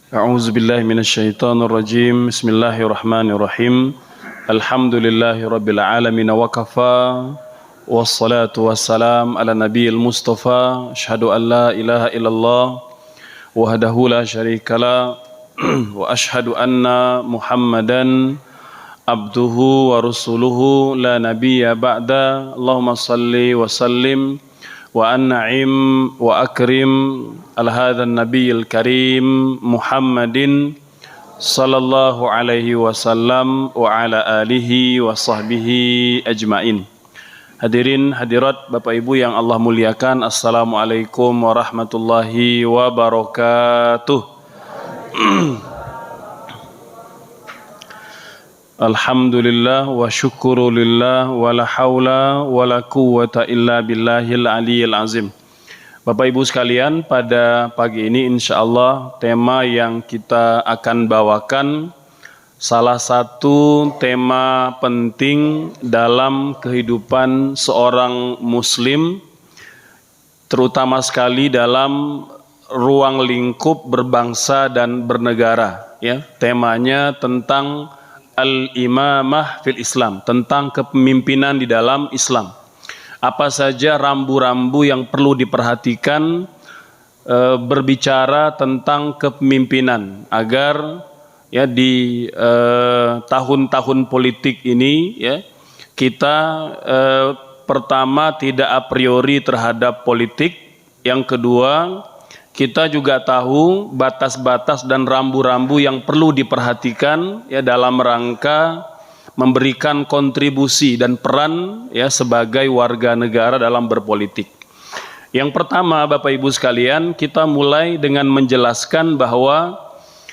A'udzu billahi minasyaitonir rajim. Bismillahirrahmanirrahim. Alhamdulillahi rabbil alamin wa kafa. Wassalatu wassalam ala nabiyil mustafa. Asyhadu an la ilaha illallah wahdahu la syarikalah wa asyhadu anna Muhammadan abduhu wa rasuluhu la nabiyya ba'da. Allahumma salli wa sallim wa an'im wa akrim ala hadzal nabiyil karim Muhammadin sallallahu alaihi wasallam wa ala alihi wa sahbihi ajmain. Hadirin hadirat Bapak Ibu yang Allah muliakan, assalamualaikum warahmatullahi wabarakatuh. Alhamdulillah wa syukurulillah wa la hawla wa la quwwata illa billahil aliyil azim. Bapak Ibu sekalian, pada pagi ini insyaallah tema yang kita akan bawakan salah satu tema penting dalam kehidupan seorang muslim, terutama sekali dalam ruang lingkup berbangsa dan bernegara, ya. Temanya tentang al-imamah fil Islam, tentang kepemimpinan di dalam Islam. Apa saja rambu-rambu yang perlu diperhatikan berbicara tentang kepemimpinan agar ya di tahun-tahun politik ini ya kita pertama tidak a priori terhadap politik, yang kedua kita juga tahu batas-batas dan rambu-rambu yang perlu diperhatikan ya dalam rangka memberikan kontribusi dan peran ya sebagai warga negara dalam berpolitik. Yang pertama, Bapak Ibu sekalian, kita mulai dengan menjelaskan bahwa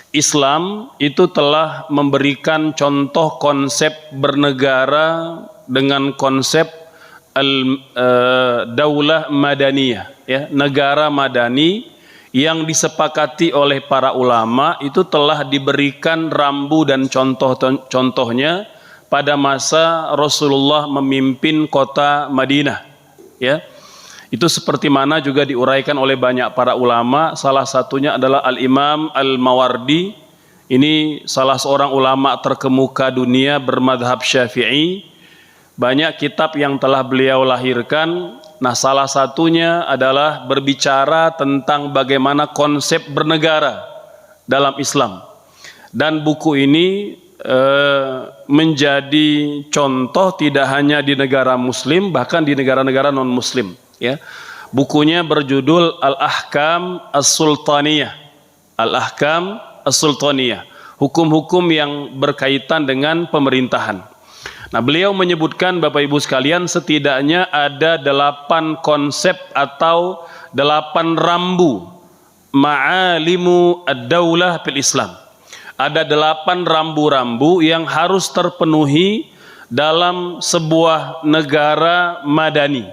Islam itu telah memberikan contoh konsep bernegara dengan konsep daulah madaniyah ya, negara madani yang disepakati oleh para ulama itu telah diberikan rambu dan contohnya pada masa Rasulullah memimpin kota Madinah ya. Itu seperti mana juga diuraikan oleh banyak para ulama, salah satunya adalah Al-Imam Al-Mawardi. Ini salah seorang ulama terkemuka dunia bermadhab Syafi'i. Banyak kitab yang telah beliau lahirkan. Nah, salah satunya adalah berbicara tentang bagaimana konsep bernegara dalam Islam. Dan buku ini menjadi contoh tidak hanya di negara muslim, bahkan di negara-negara non-muslim ya. Bukunya berjudul Al-Ahkam As-Sultaniyah. Al-Ahkam As-Sultaniyah, hukum-hukum yang berkaitan dengan pemerintahan. Nah, beliau menyebutkan Bapak Ibu sekalian setidaknya ada 8 konsep atau 8 rambu ma'alimu ad-daulah fil Islam. Ada 8 rambu-rambu yang harus terpenuhi dalam sebuah negara madani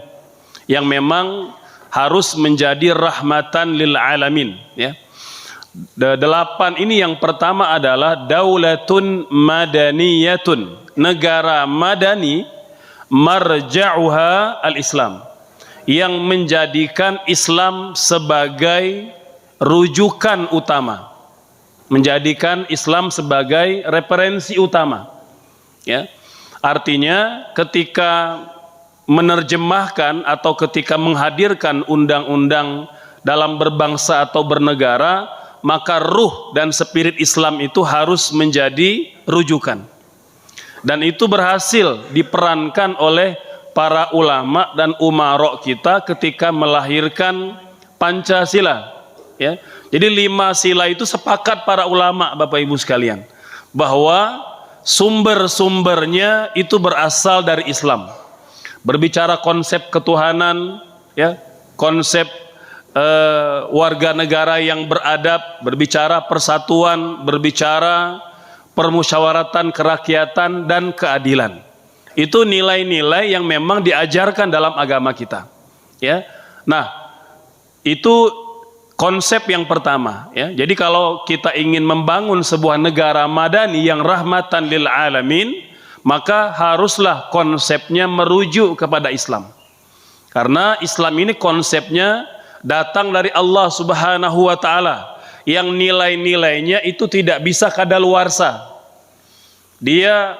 yang memang harus menjadi rahmatan lil alamin ya. 8 ini, yang pertama adalah daulatun madaniyatun, negara madani, marja'uha al-Islam, yang menjadikan Islam sebagai rujukan utama, menjadikan Islam sebagai referensi utama ya. Artinya ketika menerjemahkan atau ketika menghadirkan undang-undang dalam berbangsa atau bernegara, maka ruh dan spirit Islam itu harus menjadi rujukan. Dan itu berhasil diperankan oleh para ulama dan umarok kita ketika melahirkan Pancasila ya. Jadi 5 sila itu sepakat para ulama Bapak Ibu sekalian bahwa sumber-sumbernya itu berasal dari Islam. Berbicara konsep ketuhanan ya, konsep warga negara yang beradab, berbicara persatuan, berbicara permusyawaratan kerakyatan dan keadilan. Itu nilai-nilai yang memang diajarkan dalam agama kita ya. Nah, itu konsep yang pertama ya. Jadi kalau kita ingin membangun sebuah negara madani yang rahmatan lil alamin, maka haruslah konsepnya merujuk kepada Islam. Karena Islam ini konsepnya datang dari Allah Subhanahu wa taala yang nilai-nilainya itu tidak bisa kadaluarsa. Dia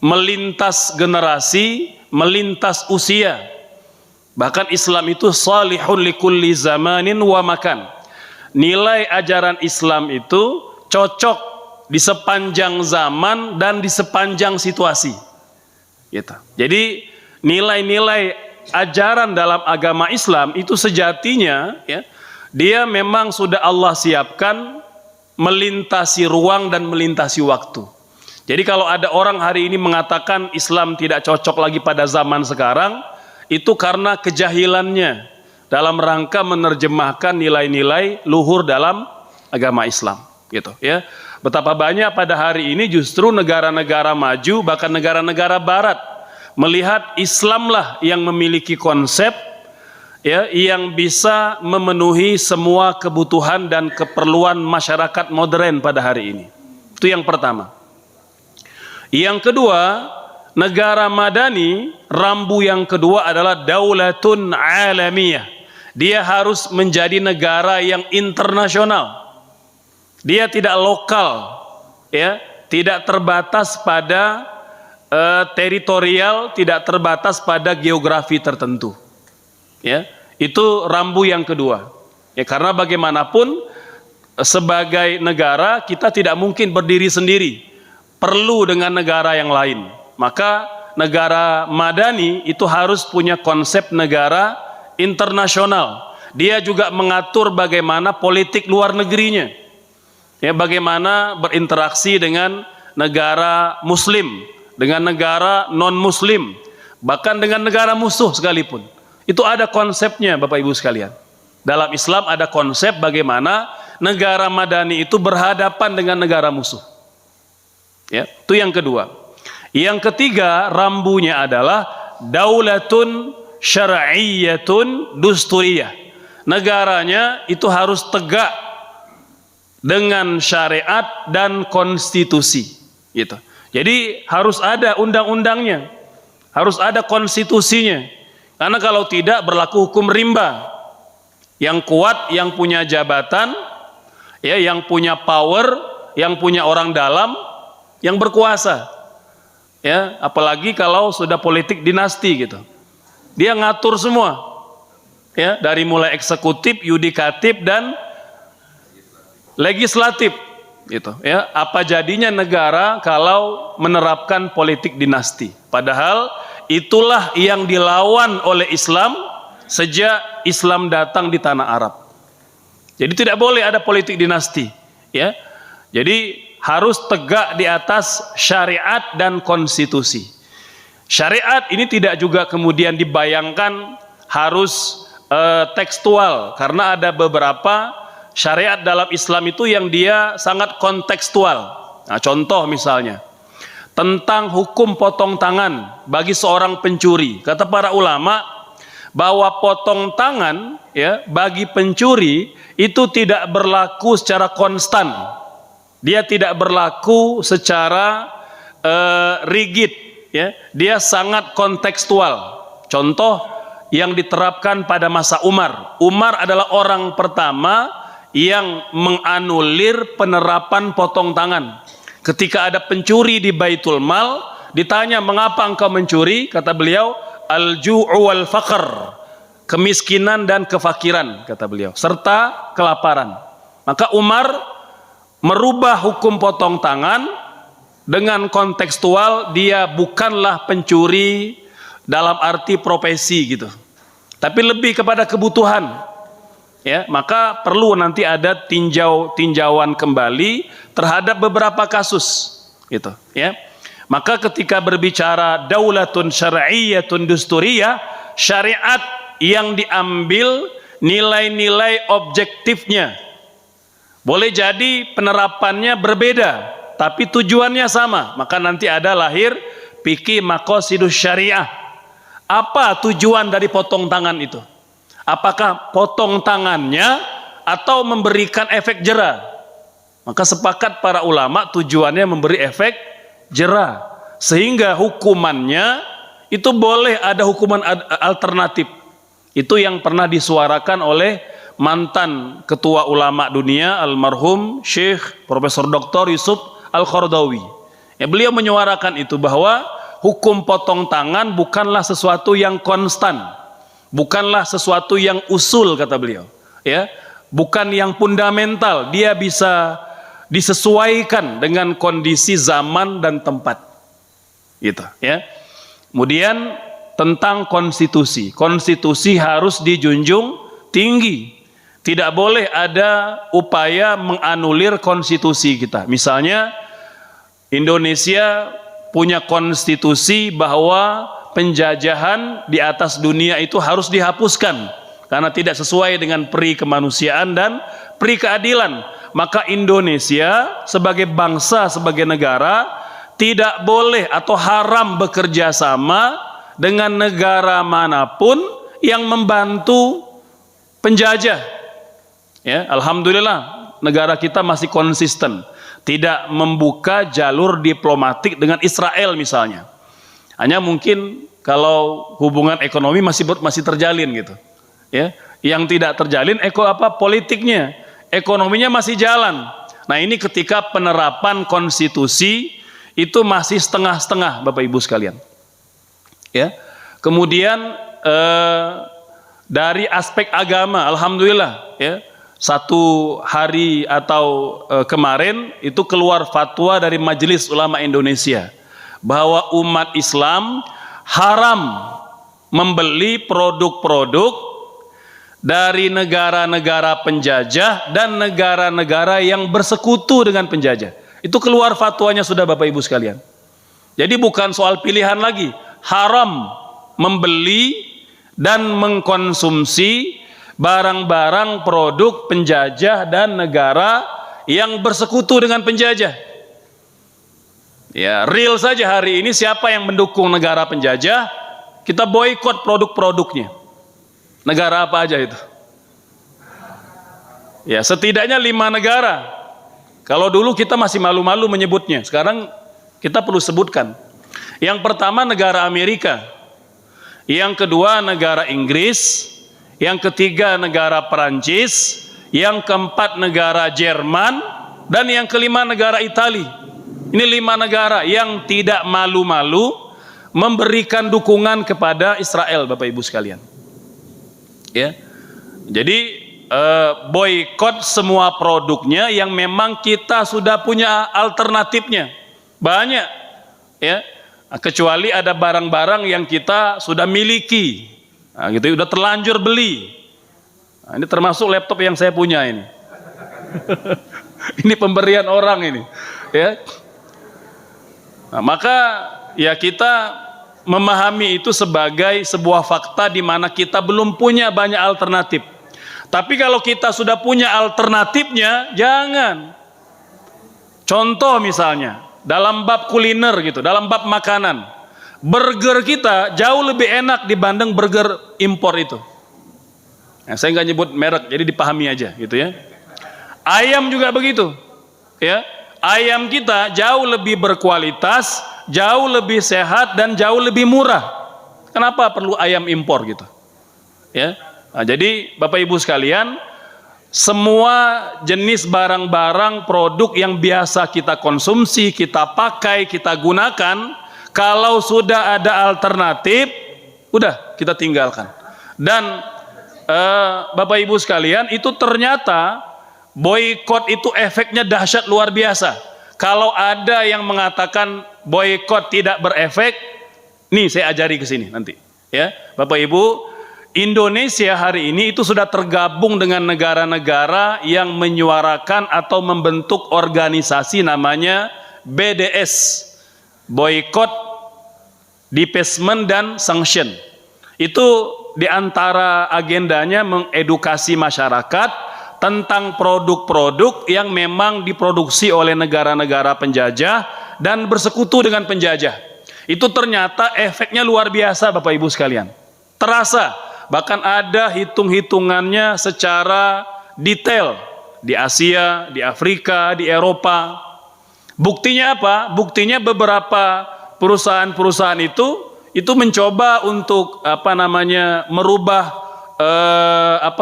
melintas generasi, melintas usia. Bahkan Islam itu salihun likulli zamanin wa makan. Nilai ajaran Islam itu cocok di sepanjang zaman dan di sepanjang situasi. Gitu. Jadi nilai-nilai ajaran dalam agama Islam itu sejatinya ya, dia memang sudah Allah siapkan melintasi ruang dan melintasi waktu. Jadi kalau ada orang hari ini mengatakan Islam tidak cocok lagi pada zaman sekarang, itu karena kejahilannya dalam rangka menerjemahkan nilai-nilai luhur dalam agama Islam, gitu ya. Betapa banyak pada hari ini justru negara-negara maju, bahkan negara-negara barat melihat Islamlah yang memiliki konsep ya, yang bisa memenuhi semua kebutuhan dan keperluan masyarakat modern pada hari ini. Itu yang pertama. Yang kedua, negara madani, rambu yang kedua adalah daulatun alamiyah. Dia harus menjadi negara yang internasional. Dia tidak lokal, ya, tidak terbatas pada teritorial, tidak terbatas pada geografi tertentu. Ya, itu rambu yang kedua. Ya, karena bagaimanapun sebagai negara kita tidak mungkin berdiri sendiri, perlu dengan negara yang lain. Maka negara madani itu harus punya konsep negara internasional. Dia juga mengatur bagaimana politik luar negerinya, ya, bagaimana berinteraksi dengan negara muslim, dengan negara non muslim, bahkan dengan negara musuh sekalipun. Itu ada konsepnya Bapak Ibu sekalian. Dalam Islam ada konsep bagaimana negara madani itu berhadapan dengan negara musuh. Ya, itu yang kedua. Yang ketiga, rambunya adalah daulatun syar'iyyatun dusturiyah. Negaranya itu harus tegak dengan syariat dan konstitusi, gitu. Jadi harus ada undang-undangnya, harus ada konstitusinya. Karena kalau tidak berlaku hukum rimba. Yang kuat, yang punya jabatan, ya, yang punya power, yang punya orang dalam, yang berkuasa, ya, apalagi kalau sudah politik dinasti gitu, dia ngatur semua, ya, dari mulai eksekutif, yudikatif dan legislatif, gitu, ya. Apa jadinya negara kalau menerapkan politik dinasti? Padahal itulah yang dilawan oleh Islam sejak Islam datang di tanah Arab. Jadi tidak boleh ada politik dinasti, ya. Jadi harus tegak di atas syariat dan konstitusi. Syariat ini tidak juga kemudian dibayangkan harus tekstual, karena ada beberapa syariat dalam Islam itu yang dia sangat kontekstual. Nah, contoh misalnya tentang hukum potong tangan bagi seorang pencuri. Kata para ulama bahwa potong tangan, ya, bagi pencuri itu tidak berlaku secara konstan. Dia tidak berlaku secara rigid, ya. Dia sangat kontekstual. Contoh yang diterapkan pada masa Umar. Umar adalah orang pertama yang menganulir penerapan potong tangan. Ketika ada pencuri di Baitul Mal, ditanya mengapa engkau mencuri, kata beliau, al-ju'u wal faqr, kemiskinan dan kefakiran, kata beliau, serta kelaparan. Maka Umar merubah hukum potong tangan dengan kontekstual, dia bukanlah pencuri dalam arti profesi gitu, tapi lebih kepada kebutuhan, ya. Maka perlu nanti ada tinjauan kembali terhadap beberapa kasus, gitu, ya. Maka ketika berbicara daulatun syar'iyyatun dusturiyah, syariat yang diambil nilai-nilai objektifnya. Boleh jadi penerapannya berbeda, tapi tujuannya sama. Maka nanti ada lahir fikih maqasidus syariah. Apa tujuan dari potong tangan itu? Apakah potong tangannya atau memberikan efek jera? Maka sepakat para ulama tujuannya memberi efek jera, sehingga hukumannya itu boleh ada hukuman alternatif. Itu yang pernah disuarakan oleh mantan ketua ulama dunia almarhum Syekh Profesor Dr. Yusuf Al-Qaradawi. Ya, beliau menyuarakan itu bahwa hukum potong tangan bukanlah sesuatu yang konstan, bukanlah sesuatu yang usul, kata beliau. Ya, bukan yang fundamental, dia bisa disesuaikan dengan kondisi zaman dan tempat. Gitu, ya. Kemudian tentang konstitusi, konstitusi harus dijunjung tinggi. Tidak boleh ada upaya menganulir konstitusi kita. Misalnya Indonesia punya konstitusi bahwa penjajahan di atas dunia itu harus dihapuskan karena tidak sesuai dengan peri kemanusiaan dan peri keadilan. Maka Indonesia sebagai bangsa, sebagai negara tidak boleh atau haram bekerja sama dengan negara manapun yang membantu penjajah. Ya, alhamdulillah negara kita masih konsisten, tidak membuka jalur diplomatik dengan Israel misalnya. Hanya mungkin kalau hubungan ekonomi masih terjalin gitu. Ya, yang tidak terjalin politiknya, ekonominya masih jalan. Nah, ini ketika penerapan konstitusi itu masih setengah-setengah, Bapak Ibu sekalian. Ya. Kemudian dari aspek agama, alhamdulillah, ya, satu hari atau kemarin itu keluar fatwa dari Majelis Ulama Indonesia bahwa umat Islam haram membeli produk-produk dari negara-negara penjajah dan negara-negara yang bersekutu dengan penjajah. Itu keluar fatwanya sudah, Bapak Ibu sekalian. Jadi bukan soal pilihan lagi, haram membeli dan mengkonsumsi barang-barang produk penjajah dan negara yang bersekutu dengan penjajah. Ya, real saja hari ini siapa yang mendukung negara penjajah, kita boikot produk-produknya. Negara apa aja itu? Ya, setidaknya 5 negara. Kalau dulu kita masih malu-malu menyebutnya, sekarang kita perlu sebutkan. Yang pertama negara Amerika, yang kedua negara Inggris, yang ketiga negara Perancis, yang keempat negara Jerman, dan yang kelima negara Italia. Ini 5 negara yang tidak malu-malu memberikan dukungan kepada Israel, Bapak Ibu sekalian. Ya, jadi boikot semua produknya yang memang kita sudah punya alternatifnya banyak, ya. Kecuali ada barang-barang yang kita sudah miliki. Nah, gitu udah terlanjur beli. Nah, ini termasuk laptop yang saya punya ini. Ini pemberian orang ini, ya. Nah, maka ya kita memahami itu sebagai sebuah fakta di mana kita belum punya banyak alternatif. Tapi kalau kita sudah punya alternatifnya, jangan. Contoh misalnya dalam bab kuliner gitu, dalam bab makanan. Burger kita jauh lebih enak dibanding burger impor itu. Nah, saya nggak nyebut merek, jadi dipahami aja, gitu ya. Ayam juga begitu, ya. Ayam kita jauh lebih berkualitas, jauh lebih sehat dan jauh lebih murah. Kenapa perlu ayam impor gitu? Ya. Nah, jadi Bapak Ibu sekalian, semua jenis barang-barang produk yang biasa kita konsumsi, kita pakai, kita gunakan, kalau sudah ada alternatif, udah kita tinggalkan. Dan Bapak Ibu sekalian, itu ternyata boikot itu efeknya dahsyat luar biasa. Kalau ada yang mengatakan boikot tidak berefek, nih saya ajari ke sini nanti. Ya, Bapak Ibu, Indonesia hari ini itu sudah tergabung dengan negara-negara yang menyuarakan atau membentuk organisasi namanya BDS. Boykot, Divestment dan Sanction. Itu diantara agendanya mengedukasi masyarakat tentang produk-produk yang memang diproduksi oleh negara-negara penjajah dan bersekutu dengan penjajah. Itu ternyata efeknya luar biasa, Bapak Ibu sekalian. Terasa, bahkan ada hitung-hitungannya secara detail di Asia, di Afrika, di Eropa. Buktinya apa? Buktinya beberapa perusahaan-perusahaan itu mencoba untuk merubah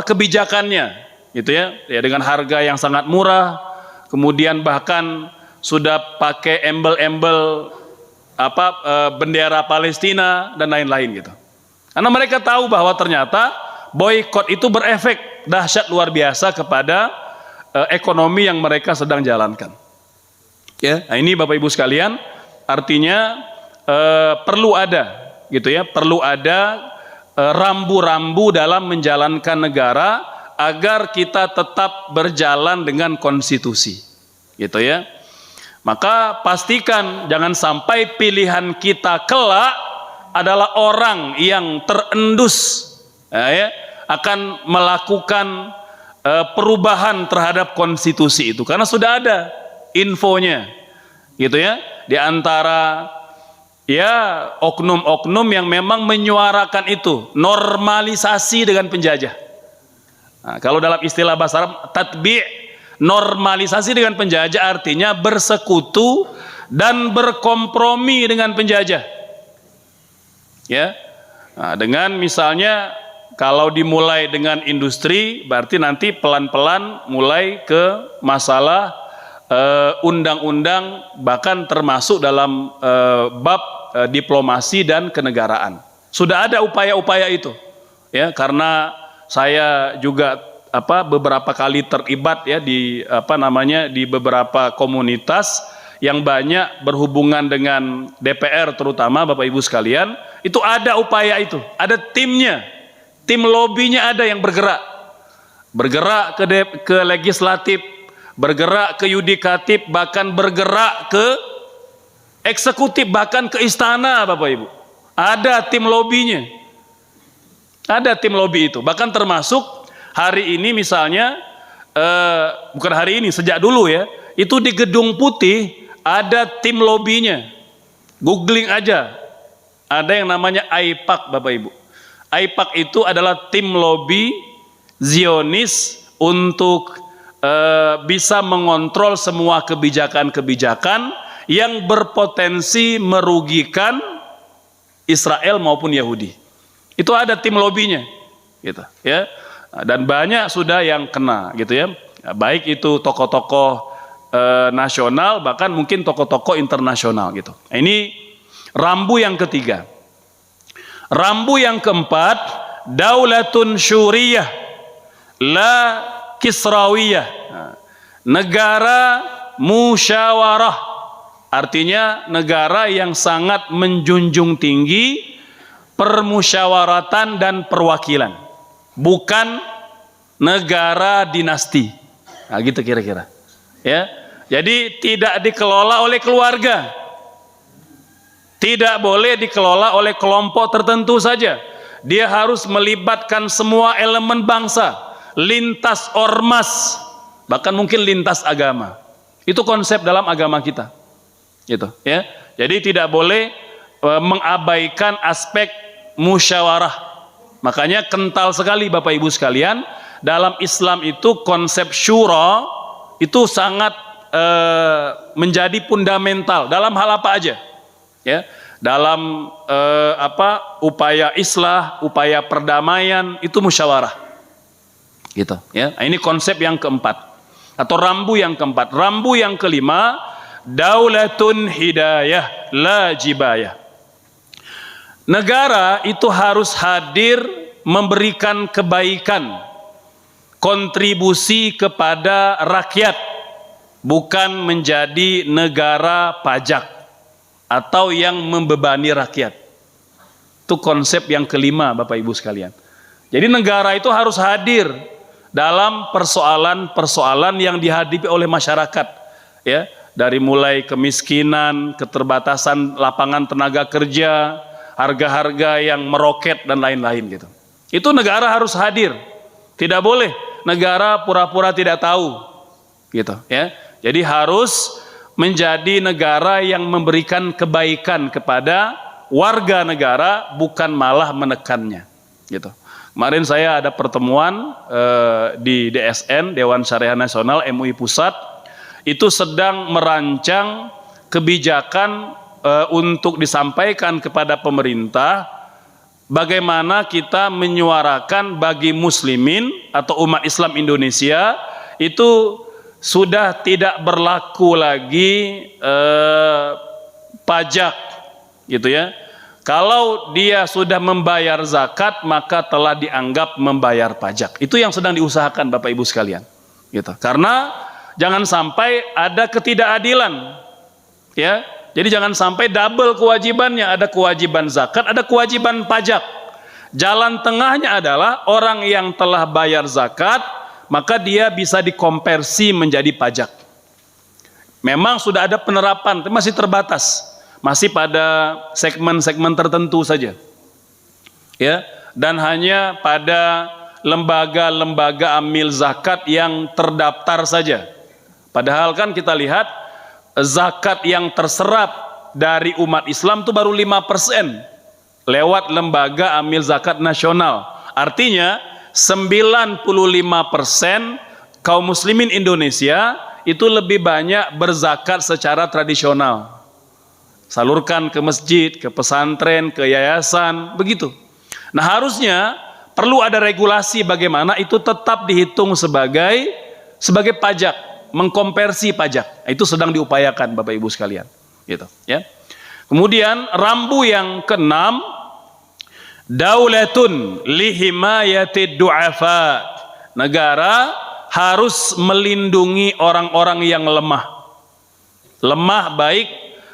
kebijakannya, gitu ya, dengan harga yang sangat murah, kemudian bahkan sudah pakai embel-embel bendera Palestina dan lain-lain gitu. Karena mereka tahu bahwa ternyata boykot itu berefek dahsyat luar biasa kepada ekonomi yang mereka sedang jalankan. Ya, nah ini Bapak Ibu sekalian, artinya perlu ada gitu ya, perlu ada rambu-rambu dalam menjalankan negara agar kita tetap berjalan dengan konstitusi, gitu ya. Maka pastikan jangan sampai pilihan kita kelak adalah orang yang terendus akan melakukan perubahan terhadap konstitusi itu, karena sudah ada infonya, gitu ya, di antara ya oknum-oknum yang memang menyuarakan itu normalisasi dengan penjajah. Nah, kalau dalam istilah bahasa Arab tatbi', normalisasi dengan penjajah artinya bersekutu dan berkompromi dengan penjajah. Ya, nah, dengan misalnya kalau dimulai dengan industri, berarti nanti pelan-pelan mulai ke masalah undang-undang, bahkan termasuk dalam bab diplomasi dan kenegaraan. Sudah ada upaya-upaya itu, ya, karena saya juga beberapa kali terlibat ya di di beberapa komunitas yang banyak berhubungan dengan DPR, terutama Bapak Ibu sekalian, itu ada upaya itu, ada timnya, tim lobbynya ada yang bergerak ke legislatif, bergerak ke yudikatif, bahkan bergerak ke eksekutif, bahkan ke istana. Bapak Ibu, ada tim lobbynya, ada tim lobby itu, bahkan termasuk hari ini misalnya, bukan hari ini, sejak dulu ya, itu di Gedung Putih ada tim lobbynya. Googling aja, ada yang namanya AIPAC. Bapak Ibu, AIPAC itu adalah tim lobby Zionis untuk bisa mengontrol semua kebijakan-kebijakan yang berpotensi merugikan Israel maupun Yahudi. Itu ada tim lobbynya, gitu ya. Dan banyak sudah yang kena, gitu ya. Baik itu tokoh-tokoh nasional, bahkan mungkin tokoh-tokoh internasional, gitu. Nah, ini rambu yang ketiga. Rambu yang keempat, daulatun syuriyah la kisrawiyah, negara musyawarah, artinya negara yang sangat menjunjung tinggi permusyawaratan dan perwakilan, bukan negara dinasti. Nah, gitu kira-kira ya. Jadi tidak dikelola oleh keluarga, tidak boleh dikelola oleh kelompok tertentu saja. Dia harus melibatkan semua elemen bangsa, lintas ormas, bahkan mungkin lintas agama. Itu konsep dalam agama kita, gitu ya. Jadi tidak boleh mengabaikan aspek musyawarah. Makanya kental sekali Bapak Ibu sekalian, dalam Islam itu konsep syura itu sangat menjadi fundamental dalam hal apa aja, ya. Dalam upaya islah, upaya perdamaian, itu musyawarah, gitu ya. Nah, ini konsep yang keempat atau rambu yang keempat. Rambu yang kelima, daulatun hidayah la jibayah. Negara itu harus hadir memberikan kebaikan, kontribusi kepada rakyat, bukan menjadi negara pajak atau yang membebani rakyat. Itu konsep yang kelima Bapak Ibu sekalian. Jadi negara itu harus hadir dalam persoalan-persoalan yang dihadapi oleh masyarakat, ya, dari mulai kemiskinan, keterbatasan lapangan tenaga kerja, harga-harga yang meroket dan lain-lain, gitu. Itu negara harus hadir. Tidak boleh negara pura-pura tidak tahu, gitu ya. Jadi harus menjadi negara yang memberikan kebaikan kepada warga negara, bukan malah menekannya, gitu. Kemarin saya ada pertemuan di DSN, Dewan Syariah Nasional MUI Pusat, itu sedang merancang kebijakan untuk disampaikan kepada pemerintah bagaimana kita menyuarakan bagi muslimin atau umat Islam Indonesia itu sudah tidak berlaku lagi pajak, gitu ya. Kalau dia sudah membayar zakat, maka telah dianggap membayar pajak. Itu yang sedang diusahakan Bapak Ibu sekalian, gitu. Karena jangan sampai ada ketidakadilan, ya. Jadi jangan sampai double kewajibannya, ada kewajiban zakat, ada kewajiban pajak. Jalan tengahnya adalah orang yang telah bayar zakat, maka dia bisa dikonversi menjadi pajak. Memang sudah ada penerapan, tapi masih terbatas, masih pada segmen-segmen tertentu saja, ya. Dan hanya pada lembaga-lembaga amil zakat yang terdaftar saja. Padahal kan kita lihat zakat yang terserap dari umat Islam itu baru 5% lewat lembaga amil zakat nasional. Artinya 95% kaum muslimin Indonesia itu lebih banyak berzakat secara tradisional. Salurkan ke masjid, ke pesantren, ke yayasan, begitu. Nah, harusnya perlu ada regulasi bagaimana itu tetap dihitung sebagai pajak, mengkonversi pajak. Itu sedang diupayakan Bapak Ibu sekalian, gitu ya. Kemudian rambu yang keenam, daulatun lihimayati du'afa. Negara harus melindungi orang-orang yang lemah. Lemah baik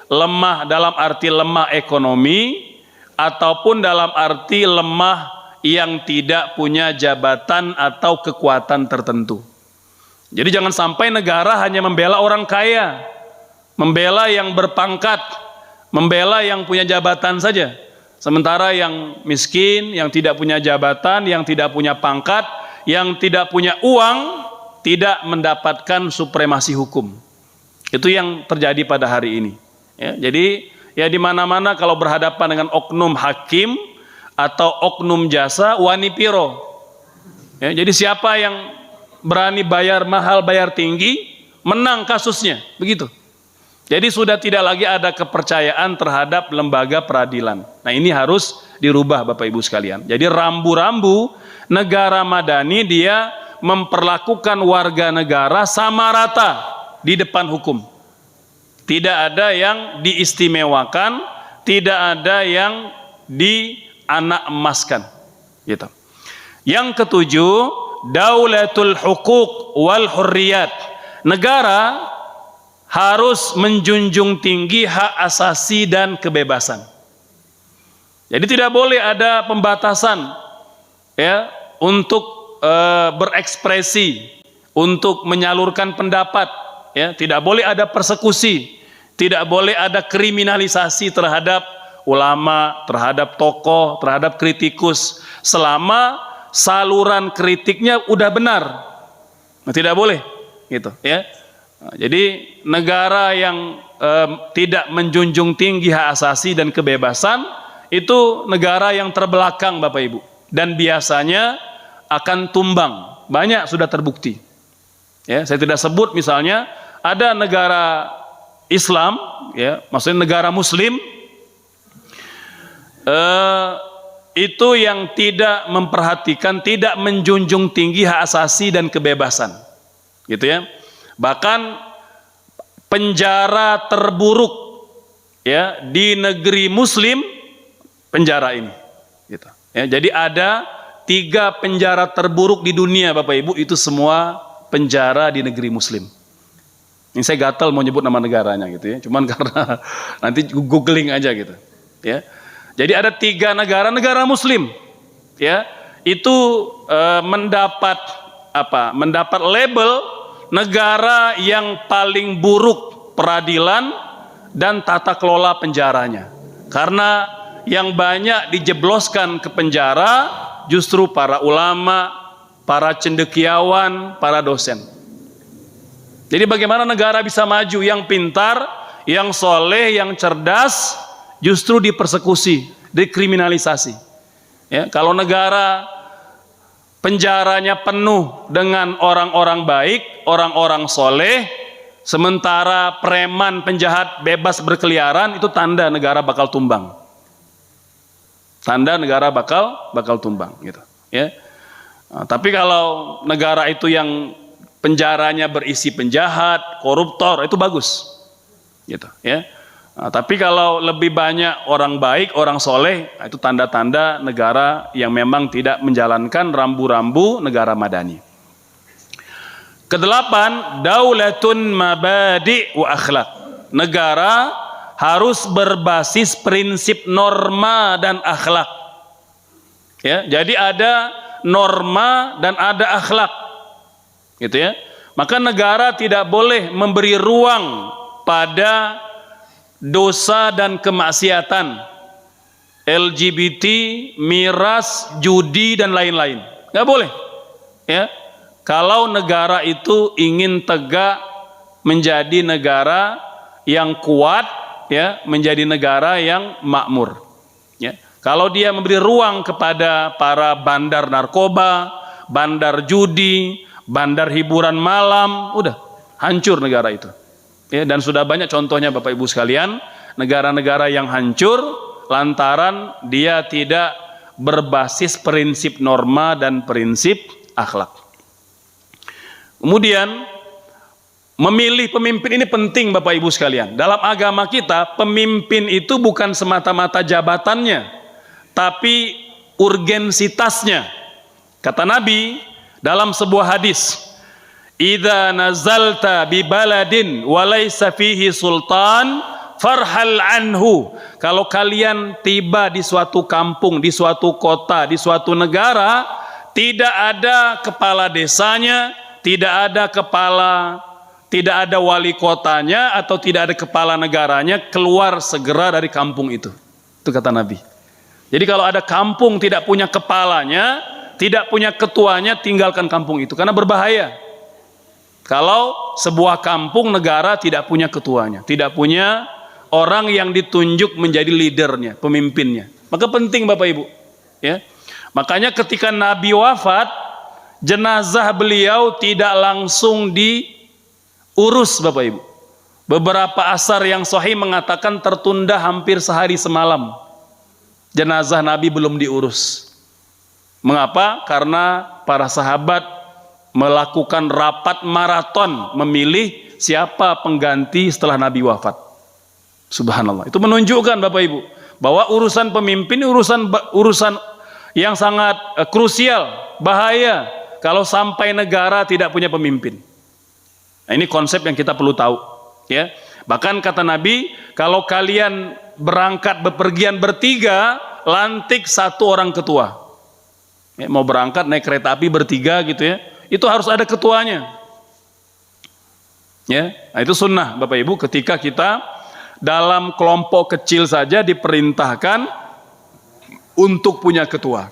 lemah dalam arti lemah ekonomi ataupun dalam arti lemah yang tidak punya jabatan atau kekuatan tertentu. Jadi jangan sampai negara hanya membela orang kaya, membela yang berpangkat, membela yang punya jabatan saja. Sementara yang miskin, yang tidak punya jabatan, yang tidak punya pangkat, yang tidak punya uang, tidak mendapatkan supremasi hukum. Itu yang terjadi pada hari ini. Ya, jadi ya di mana-mana kalau berhadapan dengan oknum hakim atau oknum jasa, wani piro. Ya, jadi siapa yang berani bayar mahal, bayar tinggi, menang kasusnya, begitu. Jadi sudah tidak lagi ada kepercayaan terhadap lembaga peradilan. Nah, ini harus dirubah Bapak Ibu sekalian. Jadi rambu-rambu negara madani dia memperlakukan warga negara sama rata di depan hukum. Tidak ada yang diistimewakan, tidak ada yang dianak emaskan, gitu. Yang ketujuh, daulatul hukuk wal hurriyat. Negara harus menjunjung tinggi hak asasi dan kebebasan. Jadi tidak boleh ada pembatasan, ya, untuk berekspresi, untuk menyalurkan pendapat, ya. Tidak boleh ada persekusi, tidak boleh ada kriminalisasi terhadap ulama, terhadap tokoh, terhadap kritikus, selama saluran kritiknya udah benar. Nah, tidak boleh, gitu ya. Nah, jadi negara yang tidak menjunjung tinggi hak asasi dan kebebasan itu negara yang terbelakang Bapak Ibu, dan biasanya akan tumbang. Banyak sudah terbukti. Ya, saya tidak sebut, misalnya ada negara Islam, ya, maksudnya negara Muslim, itu yang tidak memperhatikan, tidak menjunjung tinggi hak asasi dan kebebasan, gitu ya. Bahkan penjara terburuk, ya, di negeri Muslim, penjara ini, gitu. Ya, jadi ada 3 penjara terburuk di dunia Bapak Ibu, itu semua penjara di negeri Muslim. Ini saya gatal mau nyebut nama negaranya, gitu ya. Cuman karena nanti googling aja, gitu ya. Jadi ada 3 negara Muslim, ya, itu mendapat apa? Mendapat label negara yang paling buruk peradilan dan tata kelola penjaranya. Karena yang banyak dijebloskan ke penjara justru para ulama, para cendekiawan, para dosen. Jadi bagaimana negara bisa maju? Yang pintar, yang soleh, yang cerdas justru dipersekusi, dikriminalisasi. Ya, kalau negara penjaranya penuh dengan orang-orang baik, orang-orang soleh, sementara preman penjahat bebas berkeliaran, itu tanda negara bakal tumbang. Tanda negara bakal tumbang gitu, ya. Nah, tapi kalau negara itu yang penjaranya berisi penjahat, koruptor, itu bagus. Gitu, ya. Nah, tapi kalau lebih banyak orang baik, orang soleh, itu tanda-tanda negara yang memang tidak menjalankan rambu-rambu negara madani. Kedelapan, daulatun mabadi' wa akhlak. Negara harus berbasis prinsip norma dan akhlak. Ya, jadi ada norma dan ada akhlak. Gitu ya. Maka negara tidak boleh memberi ruang pada dosa dan kemaksiatan, LGBT, miras, judi dan lain-lain. Nggak boleh. Ya. Kalau negara itu ingin tegak menjadi negara yang kuat, ya, menjadi negara yang makmur. Ya. Kalau dia memberi ruang kepada para bandar narkoba, bandar judi, bandar hiburan malam, udah hancur negara itu. Ya, dan sudah banyak contohnya Bapak Ibu sekalian, negara-negara yang hancur lantaran dia tidak berbasis prinsip norma dan prinsip akhlak. Kemudian memilih pemimpin ini penting Bapak Ibu sekalian. Dalam agama kita, pemimpin itu bukan semata-mata jabatannya, tapi urgensitasnya. Kata Nabi dalam sebuah hadis, "Idza nazalta bi baladin wa laysa fihi sultan farhal anhu." Kalau kalian tiba di suatu kampung, di suatu kota, di suatu negara, tidak ada kepala desanya, tidak ada wali kotanya, atau tidak ada kepala negaranya, keluar segera dari kampung itu. Itu kata Nabi. Jadi kalau ada kampung tidak punya kepalanya, tidak punya ketuanya, tinggalkan kampung itu, karena berbahaya. Kalau sebuah kampung negara tidak punya ketuanya, tidak punya orang yang ditunjuk menjadi leadernya, pemimpinnya, maka penting Bapak Ibu. Ya, makanya ketika Nabi wafat, jenazah beliau tidak langsung diurus Bapak Ibu. Beberapa asar yang sahih mengatakan tertunda hampir sehari semalam. Jenazah Nabi belum diurus. Mengapa? Karena para sahabat melakukan rapat maraton memilih siapa pengganti setelah Nabi wafat. Subhanallah. Itu menunjukkan Bapak Ibu bahwa urusan pemimpin urusan yang sangat krusial, bahaya kalau sampai negara tidak punya pemimpin. Nah, ini konsep yang kita perlu tahu, ya. Bahkan kata Nabi, kalau kalian berangkat bepergian bertiga, lantik satu orang ketua. Ya, mau berangkat naik kereta api bertiga gitu ya, itu harus ada ketuanya. Ya, nah itu sunnah Bapak Ibu, ketika kita dalam kelompok kecil saja diperintahkan untuk punya ketua.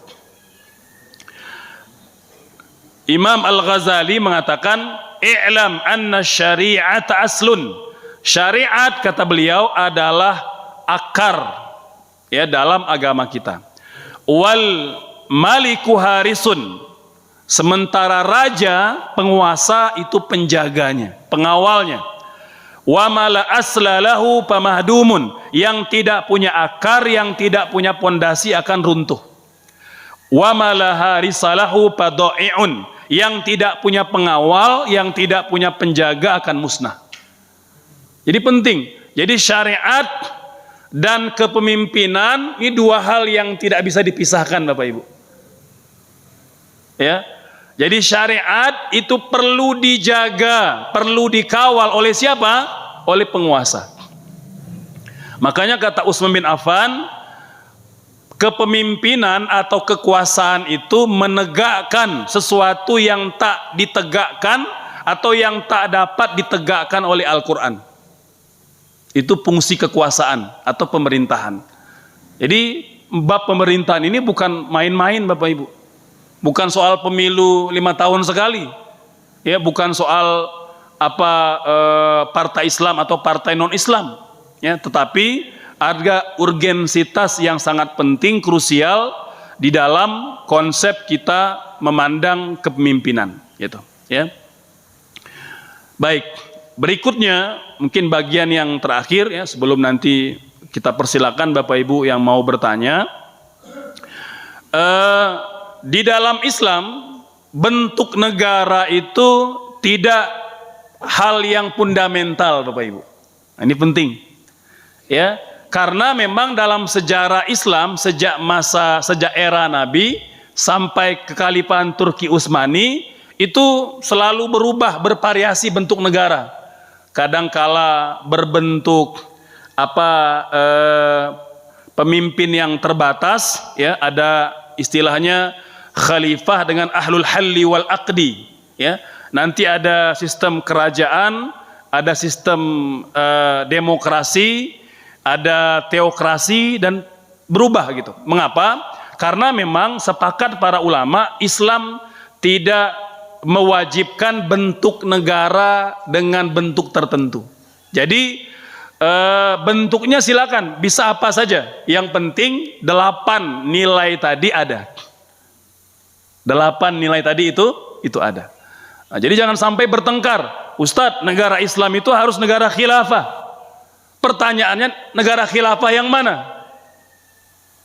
Imam Al-Ghazali mengatakan, "I'lam anna syari'ata aslun." Syariat, kata beliau, adalah akar, ya, dalam agama kita. Wal maliku harisun. Sementara raja, penguasa, itu penjaganya, pengawalnya. Wa mala aslalahu pamahdumun. Yang tidak punya akar, yang tidak punya pondasi akan runtuh. Wa mala harisalahu padai'un. Yang tidak punya pengawal, yang tidak punya penjaga akan musnah. Jadi penting. Jadi syariat dan kepemimpinan ini dua hal yang tidak bisa dipisahkan Bapak Ibu. Ya. Jadi syariat itu perlu dijaga, perlu dikawal oleh siapa? Oleh penguasa. Makanya kata Utsman bin Affan, kepemimpinan atau kekuasaan itu menegakkan sesuatu yang tak ditegakkan atau yang tak dapat ditegakkan oleh Al-Quran. Itu fungsi kekuasaan atau pemerintahan. Jadi bab pemerintahan ini bukan main-main Bapak Ibu. Bukan soal pemilu 5 tahun sekali. Ya, bukan soal partai Islam atau partai non-Islam. Ya, tetapi ada urgensitas yang sangat penting, krusial di dalam konsep kita memandang kepemimpinan, gitu, ya. Baik, berikutnya mungkin bagian yang terakhir, ya, sebelum nanti kita persilakan Bapak Ibu yang mau bertanya. Di dalam Islam bentuk negara itu tidak hal yang fundamental, Bapak Ibu. Nah, ini penting, ya, karena memang dalam sejarah Islam sejak era Nabi sampai kekhalifahan Turki Utsmani itu selalu berubah, bervariasi bentuk negara. Kadangkala berbentuk pemimpin yang terbatas, ya, ada istilahnya khalifah dengan ahlul halli wal aqdi, ya. Nanti ada sistem kerajaan, ada sistem demokrasi, ada teokrasi, dan berubah gitu. Mengapa? Karena memang sepakat para ulama Islam tidak mewajibkan bentuk negara dengan bentuk tertentu. Jadi bentuknya silakan bisa apa saja, yang penting 8 nilai tadi ada. 8 nilai tadi itu ada. Nah, jadi jangan sampai bertengkar, Ustadz, negara Islam itu harus negara khilafah. Pertanyaannya, negara khilafah yang mana?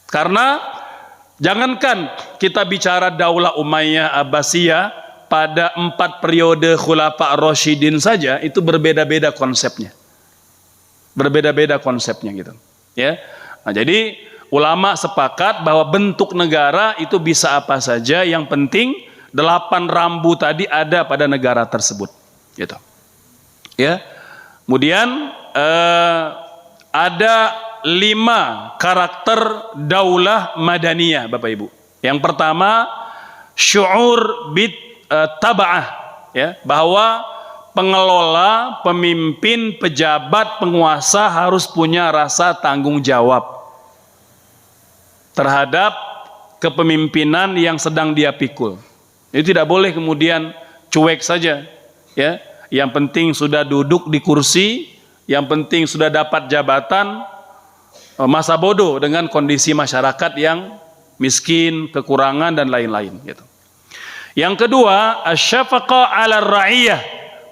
Karena jangankan kita bicara Daulah Umayyah, Abbasiyah, pada 4 periode Khulafa Rasyidin saja itu berbeda-beda konsepnya. Berbeda-beda konsepnya gitu, ya. Nah, jadi ulama sepakat bahwa bentuk negara itu bisa apa saja, yang penting 8 rambu tadi ada pada negara tersebut, gitu, ya. Kemudian ada 5 karakter daulah madaniyah, Bapak Ibu. Yang pertama, syu'ur bit taba'ah, ya, bahwa pengelola, pemimpin, pejabat, penguasa harus punya rasa tanggung jawab terhadap kepemimpinan yang sedang dia pikul. Itu tidak boleh kemudian cuek saja, ya. Yang penting sudah duduk di kursi, yang penting sudah dapat jabatan, masa bodoh dengan kondisi masyarakat yang miskin, kekurangan, dan lain-lain, gitu. Yang kedua, asyafaqah 'ala ra'iyah,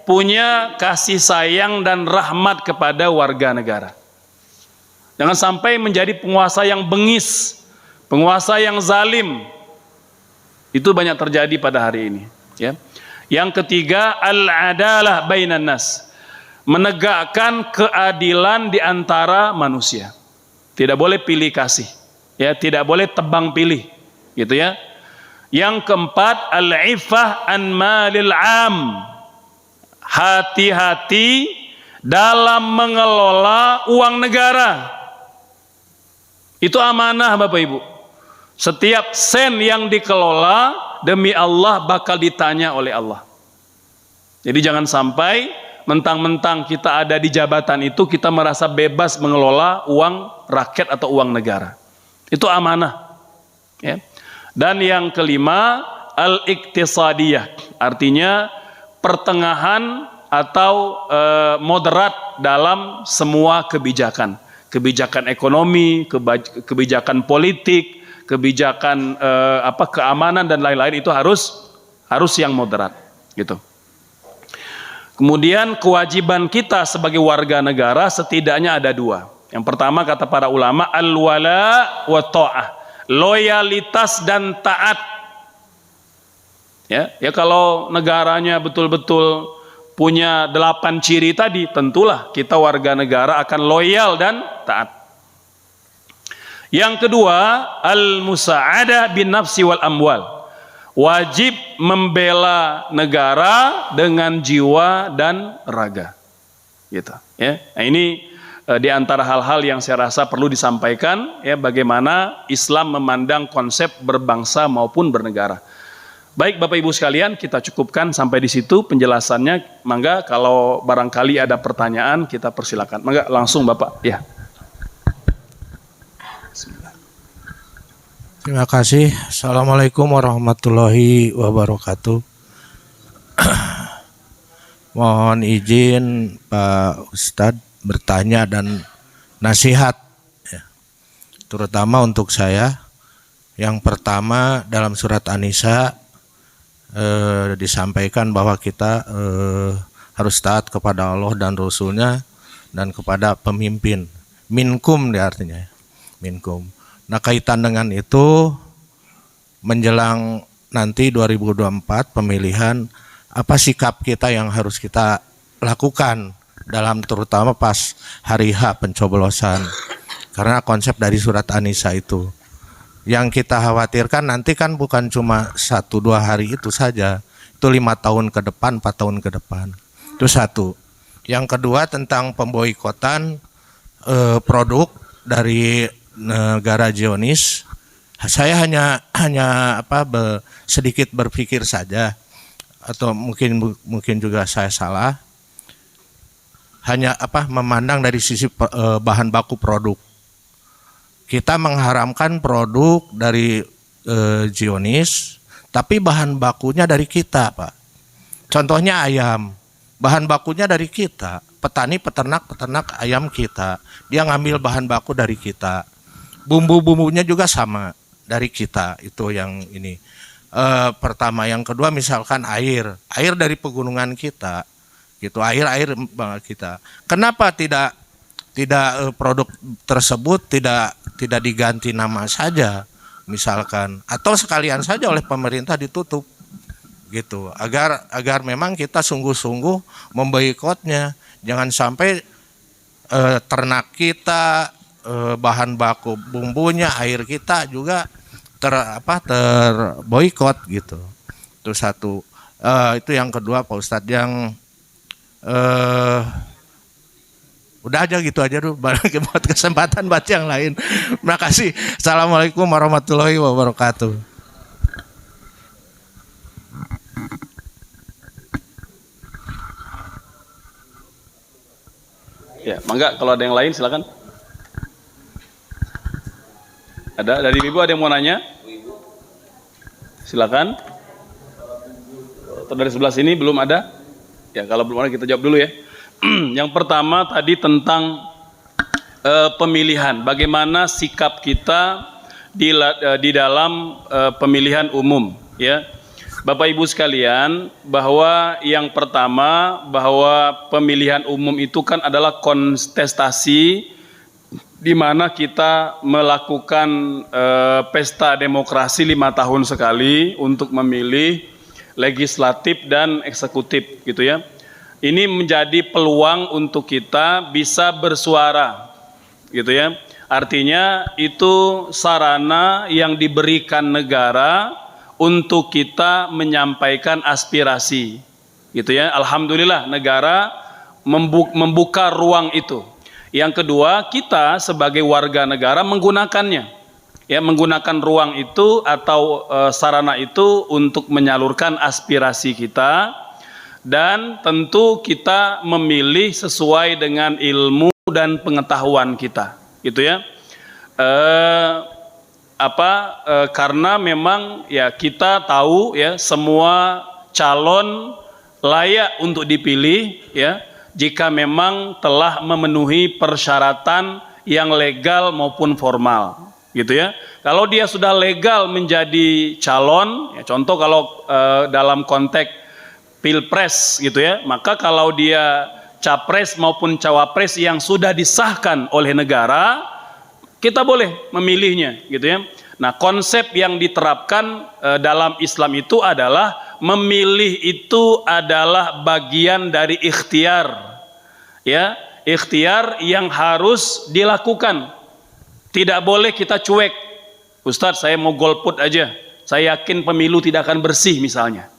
punya kasih sayang dan rahmat kepada warga negara. Jangan sampai menjadi penguasa yang bengis, penguasa yang zalim. Itu banyak terjadi pada hari ini, ya. Yang ketiga, al-adalah bainan nas, menegakkan keadilan di antara manusia. Tidak boleh pilih kasih, ya, tidak boleh tebang pilih, gitu, ya. Yang keempat, al-iffah an malil am, hati-hati dalam mengelola uang negara. Itu amanah, Bapak Ibu. Setiap sen yang dikelola demi Allah bakal ditanya oleh Allah. Jadi jangan sampai mentang-mentang kita ada di jabatan itu kita merasa bebas mengelola uang rakyat atau uang negara. Itu amanah, ya. Dan yang kelima, al-iktisadiyah, artinya pertengahan atau moderat dalam semua kebijakan. Kebijakan ekonomi, kebijakan politik, kebijakan keamanan dan lain-lain, itu harus yang moderat, gitu. Kemudian kewajiban kita sebagai warga negara setidaknya ada 2. Yang pertama, kata para ulama, al-wala wa ta'ah, loyalitas dan taat. Ya, kalau negaranya betul-betul punya 8 ciri tadi, tentulah kita warga negara akan loyal dan taat. Yang kedua, al-musa'adah bin nafsi wal amwal, wajib membela negara dengan jiwa dan raga, gitu, ya. Nah, ini di antara hal-hal yang saya rasa perlu disampaikan, ya, bagaimana Islam memandang konsep berbangsa maupun bernegara. Baik Bapak Ibu sekalian, kita cukupkan sampai di situ penjelasannya. Mangga kalau barangkali ada pertanyaan kita persilakan. Mangga langsung Bapak, ya. Terima kasih. Assalamualaikum warahmatullahi wabarakatuh. Mohon izin Pak Ustadz bertanya dan nasihat, ya, terutama untuk saya. Yang pertama, dalam surat An-Nisa disampaikan bahwa kita harus taat kepada Allah dan Rasulnya dan kepada pemimpin. Minkum dia artinya, minkum. Nah, kaitan dengan itu, menjelang nanti 2024 pemilihan, apa sikap kita yang harus kita lakukan dalam terutama pas hari H pencoblosan. Karena konsep dari surat An-Nisa itu yang kita khawatirkan nanti kan bukan cuma 1-2 hari itu saja, itu 5 tahun ke depan, 4 tahun ke depan. Itu satu. Yang kedua tentang pemboikotan produk dari negara Zionis. Saya hanya sedikit berpikir saja, atau mungkin juga saya salah. Hanya memandang dari sisi bahan baku produk. Kita mengharamkan produk dari Zionis, tapi bahan bakunya dari kita, Pak. Contohnya ayam, bahan bakunya dari kita. Petani, peternak ayam kita. Dia ngambil bahan baku dari kita. Bumbu-bumbunya juga sama dari kita. Itu yang ini. Pertama, yang kedua misalkan air dari pegunungan kita. Gitu, air kita. Kenapa tidak produk tersebut tidak diganti nama saja misalkan, atau sekalian saja oleh pemerintah ditutup gitu, agar memang kita sungguh-sungguh memboikotnya. Jangan sampai ternak kita, bahan baku bumbunya, air kita juga terboikot gitu. Itu satu. Itu yang kedua Pak Ustadz. Yang udah aja gitu aja dulu, barangkali buat kesempatan baca yang lain. Terima kasih. Assalamualaikum warahmatullahi wabarakatuh. Ya, mangga kalau ada yang lain silakan. Ada dari Ibu ada yang mau nanya? Silakan. Atau dari sebelah sini belum ada? Ya, kalau belum ada kita jawab dulu ya. Yang pertama tadi tentang pemilihan, bagaimana sikap kita di dalam pemilihan umum, ya. Bapak Ibu sekalian, bahwa yang pertama bahwa pemilihan umum itu kan adalah kontestasi di mana kita melakukan pesta demokrasi 5 tahun sekali untuk memilih legislatif dan eksekutif, gitu ya. Ini menjadi peluang untuk kita bisa bersuara, gitu ya. Artinya itu sarana yang diberikan negara untuk kita menyampaikan aspirasi, gitu ya. Alhamdulillah negara membuka ruang itu. Yang kedua, kita sebagai warga negara menggunakannya, ya, menggunakan ruang itu atau sarana itu untuk menyalurkan aspirasi kita. Dan tentu kita memilih sesuai dengan ilmu dan pengetahuan kita, gitu ya. Karena memang ya kita tahu ya semua calon layak untuk dipilih ya jika memang telah memenuhi persyaratan yang legal maupun formal, gitu ya. Kalau dia sudah legal menjadi calon, ya, contoh kalau dalam konteks Pilpres gitu ya, maka kalau dia capres maupun cawapres yang sudah disahkan oleh negara, kita boleh memilihnya, gitu ya. Nah, konsep yang diterapkan dalam Islam itu adalah memilih itu adalah bagian dari ikhtiar, ya, ikhtiar yang harus dilakukan. Tidak boleh kita cuek. Ustadz, saya mau golput aja, saya yakin pemilu tidak akan bersih misalnya.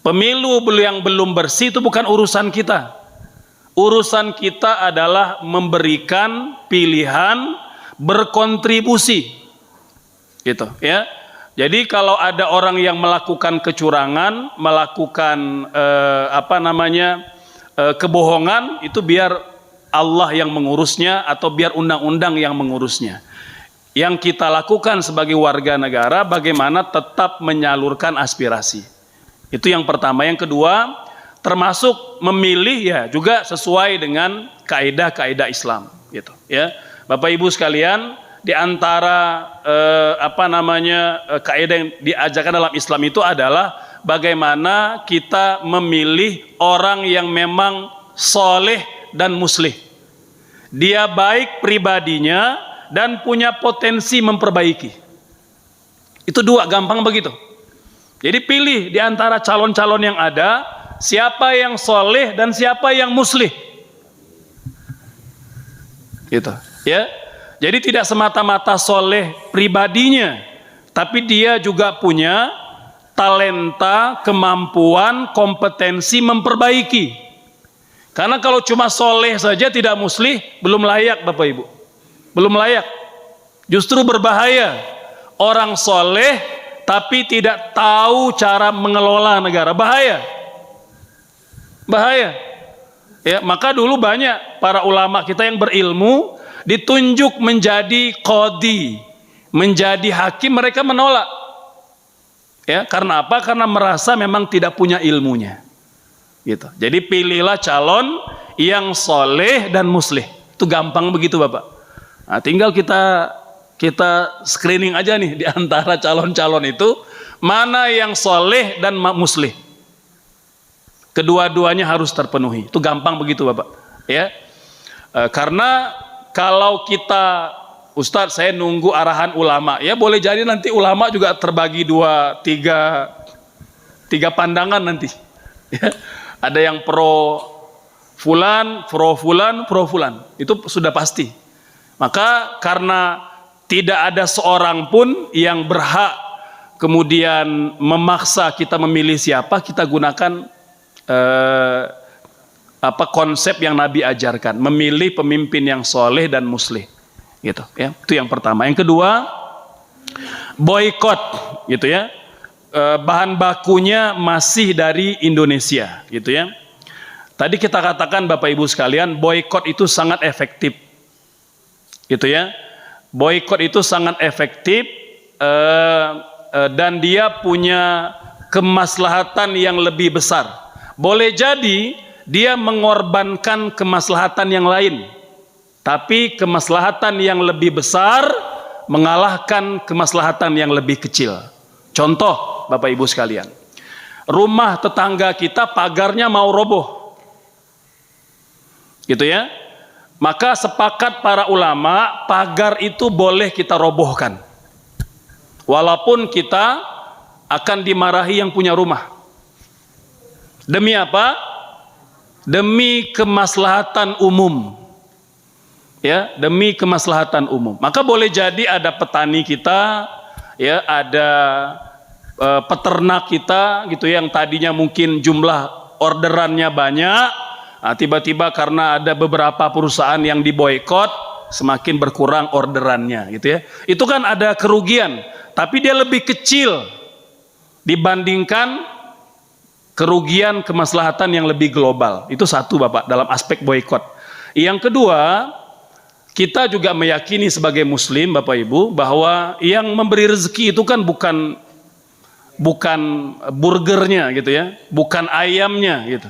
Pemilu yang belum bersih itu bukan urusan kita. Urusan kita adalah memberikan pilihan, berkontribusi, gitu ya. Jadi kalau ada orang yang melakukan kecurangan, melakukan kebohongan, itu biar Allah yang mengurusnya atau biar undang-undang yang mengurusnya. Yang kita lakukan sebagai warga negara, bagaimana tetap menyalurkan aspirasi. Itu yang pertama. Yang kedua, termasuk memilih ya juga sesuai dengan kaidah-kaidah Islam, gitu ya. Bapak Ibu sekalian, di antara kaidah yang diajarkan dalam Islam itu adalah bagaimana kita memilih orang yang memang soleh dan muslih. Dia baik pribadinya dan punya potensi memperbaiki. Itu dua, gampang begitu. Jadi pilih di antara calon-calon yang ada, siapa yang soleh dan siapa yang muslih. Gitu, ya. Jadi tidak semata-mata soleh pribadinya, tapi dia juga punya talenta, kemampuan, kompetensi memperbaiki. Karena kalau cuma soleh saja tidak muslih, belum layak Bapak Ibu. Belum layak. Justru berbahaya. Orang soleh tapi tidak tahu cara mengelola negara. Bahaya. Bahaya. Ya, maka dulu banyak para ulama kita yang berilmu ditunjuk menjadi qadhi, menjadi hakim, mereka menolak. Ya, karena apa? Karena merasa memang tidak punya ilmunya. Gitu. Jadi pilihlah calon yang soleh dan muslih. Itu gampang begitu Bapak. Nah, tinggal kita screening aja nih di antara calon-calon itu mana yang soleh dan muslih. Kedua-duanya harus terpenuhi. Itu gampang begitu Bapak. Ya, karena kalau kita Ustadz, saya nunggu arahan ulama. Ya boleh jadi nanti ulama juga terbagi tiga pandangan nanti. Ya. Ada yang pro fulan, pro fulan, pro fulan. Itu sudah pasti. Maka karena tidak ada seorang pun yang berhak kemudian memaksa kita memilih siapa, kita gunakan konsep yang Nabi ajarkan, memilih pemimpin yang soleh dan muslih. Gitu ya. Itu yang pertama. Yang kedua, boykot gitu ya. Bahan bakunya masih dari Indonesia gitu ya. Tadi kita katakan Bapak Ibu sekalian, boykot itu sangat efektif gitu ya. Boykot itu sangat efektif dan dia punya kemaslahatan yang lebih besar. Boleh jadi dia mengorbankan kemaslahatan yang lain, tapi kemaslahatan yang lebih besar mengalahkan kemaslahatan yang lebih kecil. Contoh Bapak Ibu sekalian, rumah tetangga kita pagarnya mau roboh gitu ya, maka sepakat para ulama pagar itu boleh kita robohkan walaupun kita akan dimarahi yang punya rumah. Demi apa? Demi kemaslahatan umum. Ya, demi kemaslahatan umum. Maka boleh jadi ada petani kita, ya, ada peternak kita gitu yang tadinya mungkin jumlah orderannya banyak, nah, tiba-tiba karena ada beberapa perusahaan yang diboykot semakin berkurang orderannya gitu ya. Itu kan ada kerugian, tapi dia lebih kecil dibandingkan kerugian kemaslahatan yang lebih global. Itu satu Bapak dalam aspek boykot. Yang kedua, kita juga meyakini sebagai muslim Bapak Ibu bahwa yang memberi rezeki itu kan bukan burgernya gitu ya, bukan ayamnya gitu.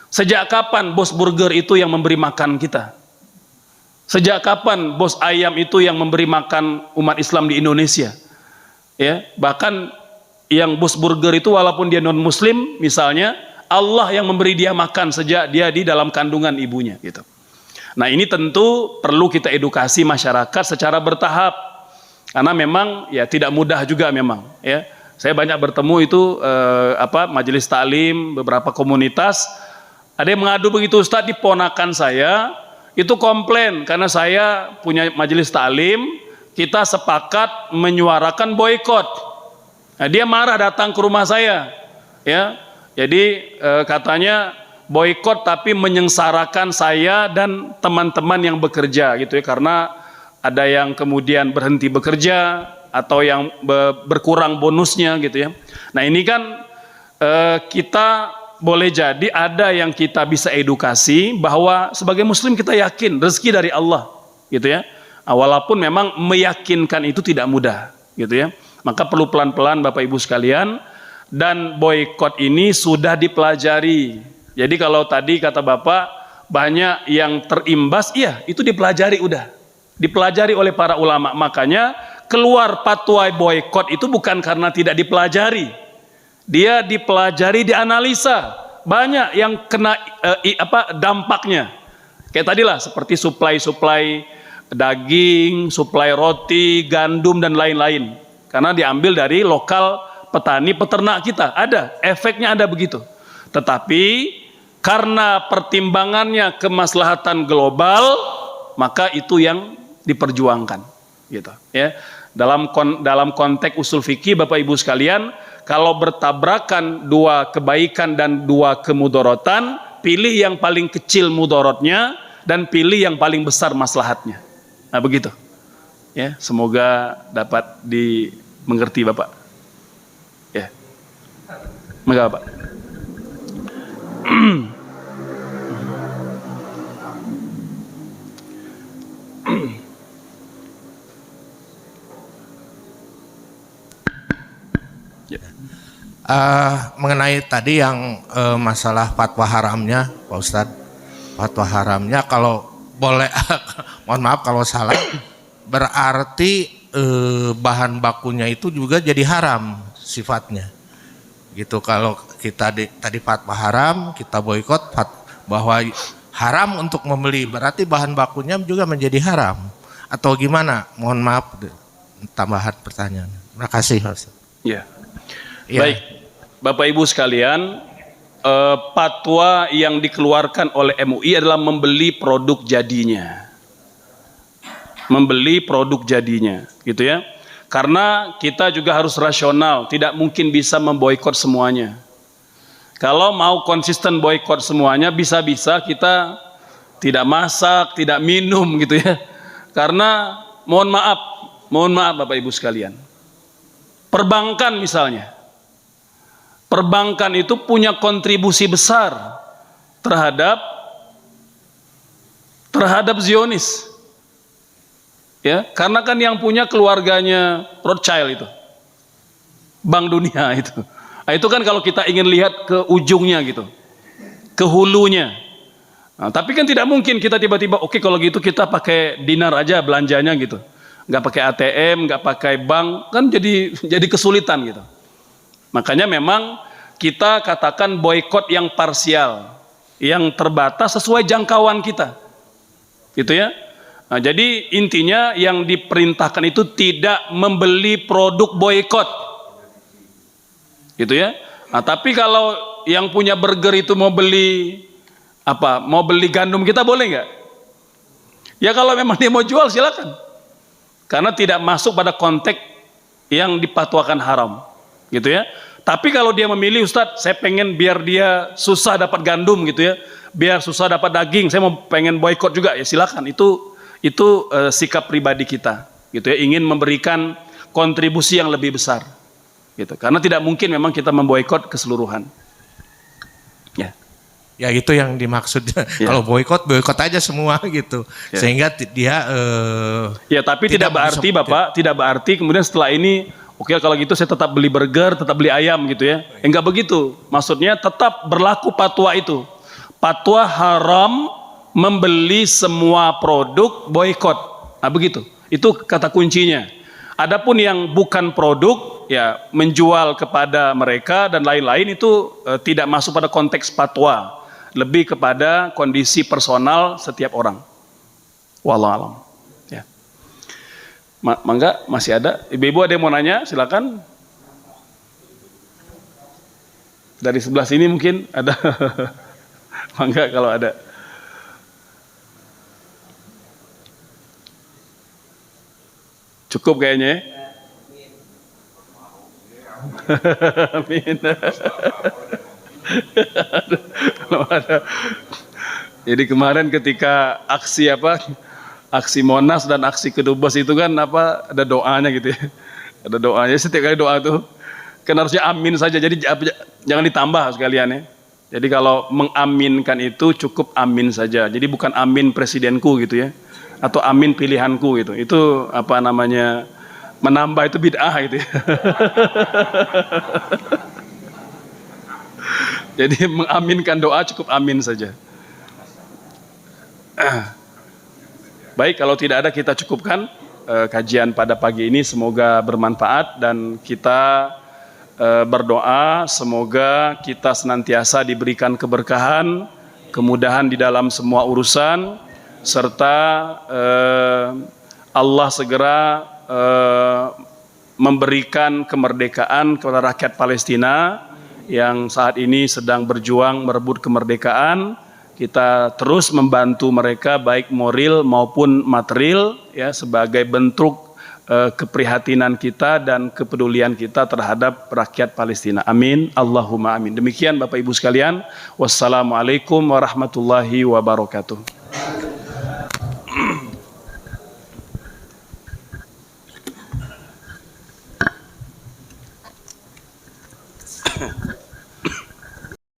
Sejak kapan bos burger itu yang memberi makan kita? Sejak kapan bos ayam itu yang memberi makan umat Islam di Indonesia? Ya, bahkan yang bos burger itu walaupun dia non muslim misalnya, Allah yang memberi dia makan sejak dia di dalam kandungan ibunya gitu. Nah, ini tentu perlu kita edukasi masyarakat secara bertahap. Karena memang ya tidak mudah juga memang ya. Saya banyak bertemu itu majelis taklim, beberapa komunitas, ada yang mengadu begitu, Ustadz, di ponakan saya itu komplain karena saya punya majelis taklim, kita sepakat menyuarakan boykot. Nah, dia marah datang ke rumah saya, ya. Jadi katanya boykot tapi menyengsarakan saya dan teman-teman yang bekerja gitu ya, karena ada yang kemudian berhenti bekerja atau yang berkurang bonusnya gitu ya. Nah, ini kan kita boleh jadi ada yang kita bisa edukasi bahwa sebagai muslim kita yakin rezeki dari Allah gitu ya. Walaupun memang meyakinkan itu tidak mudah gitu ya. Maka perlu pelan-pelan Bapak Ibu sekalian, dan boykot ini sudah dipelajari. Jadi kalau tadi kata Bapak banyak yang terimbas, iya itu dipelajari, udah dipelajari oleh para ulama. Makanya keluar fatwa boykot itu bukan karena tidak dipelajari, dia dipelajari, dianalisa, banyak yang kena dampaknya. Kayak tadilah seperti suplai daging, suplai roti, gandum dan lain-lain. karena diambil dari lokal petani peternak kita. Ada, efeknya ada begitu. Tetapi karena pertimbangannya kemaslahatan global, maka itu yang diperjuangkan, gitu ya. Dalam konteks usul fikih, Bapak Ibu sekalian, kalau bertabrakan dua kebaikan dan dua kemudorotan, pilih yang paling kecil mudorotnya dan pilih yang paling besar maslahatnya. Nah begitu ya, semoga dapat dimengerti Bapak ya. Maka Bapak. Mengenai tadi yang masalah fatwa haramnya, Pak Ustadz, fatwa haramnya kalau boleh, mohon maaf kalau salah, berarti bahan bakunya itu juga jadi haram sifatnya, gitu. Kalau kita tadi fatwa haram, kita boikot bahwa haram untuk membeli, berarti bahan bakunya juga menjadi haram atau gimana? Mohon maaf, tambahan pertanyaan. Terima kasih, Pak Ustadz. Ya. Baik, Bapak Ibu sekalian, fatwa yang dikeluarkan oleh MUI adalah membeli produk jadinya, membeli produk jadinya, gitu ya. Karena kita juga harus rasional, tidak mungkin bisa memboikot semuanya. Kalau mau konsisten boikot semuanya, bisa-bisa kita tidak masak, tidak minum, gitu ya. Karena mohon maaf Bapak Ibu sekalian, perbankan misalnya. Perbankan itu punya kontribusi besar terhadap Zionis, ya, karena kan yang punya keluarganya Rothschild itu, Bank Dunia itu. Nah, itu kan kalau kita ingin lihat ke ujungnya gitu, ke hulunya. Nah, tapi kan tidak mungkin kita tiba-tiba oke, kalau gitu kita pakai dinar aja belanjanya gitu, nggak pakai ATM, nggak pakai bank, kan jadi kesulitan gitu. Makanya memang kita katakan boikot yang parsial, yang terbatas sesuai jangkauan kita, gitu ya. Nah, jadi intinya yang diperintahkan itu tidak membeli produk boikot, gitu ya. Nah, tapi kalau yang punya burger itu mau beli apa? Mau beli gandum kita boleh nggak? Ya kalau memang dia mau jual silakan, karena tidak masuk pada konteks yang dipatwakan haram, gitu ya. Tapi kalau dia memilih, Ustadz, saya pengen biar dia susah dapat gandum gitu ya, biar susah dapat daging, saya mau pengen boikot juga, ya silakan. Itu sikap pribadi kita, gitu ya, ingin memberikan kontribusi yang lebih besar, gitu. Karena tidak mungkin memang kita memboikot keseluruhan. Ya. Ya itu yang dimaksud. Ya. Kalau boikot aja semua gitu. Ya. Sehingga dia. Ya tapi tidak berarti Bapak, tidak berarti kemudian setelah ini. Oke, kalau gitu saya tetap beli burger, tetap beli ayam gitu ya. Enggak begitu. Maksudnya tetap berlaku fatwa itu. Fatwa haram membeli semua produk boikot. Nah, begitu. Itu kata kuncinya. Adapun yang bukan produk, ya menjual kepada mereka dan lain-lain itu tidak masuk pada konteks fatwa. Lebih kepada kondisi personal setiap orang. Wallahu a'lam. Mangga masih ada ibu-ibu ada yang mau nanya, silakan. Dari sebelah sini mungkin ada. Mangga kalau ada. Cukup kayaknya ya. Amin. Jadi kemarin ketika aksi aksi Monas dan aksi Kedubes itu kan ada doanya gitu ya. Ada doanya, setiap kali doa tuh kan harusnya amin saja, jadi jangan ditambah sekalian ya. Jadi kalau mengaminkan itu cukup amin saja. Jadi bukan amin presidenku gitu ya, atau amin pilihanku gitu. Itu menambah itu bid'ah gitu ya. Jadi mengaminkan doa cukup amin saja. Baik, kalau tidak ada kita cukupkan kajian pada pagi ini. Semoga bermanfaat dan kita berdoa semoga kita senantiasa diberikan keberkahan, kemudahan di dalam semua urusan, serta Allah segera memberikan kemerdekaan kepada rakyat Palestina yang saat ini sedang berjuang merebut kemerdekaan. Kita terus membantu mereka baik moral maupun material ya, sebagai bentuk keprihatinan kita dan kepedulian kita terhadap rakyat Palestina. Amin. Allahumma amin. Demikian Bapak Ibu sekalian. Wassalamualaikum warahmatullahi wabarakatuh.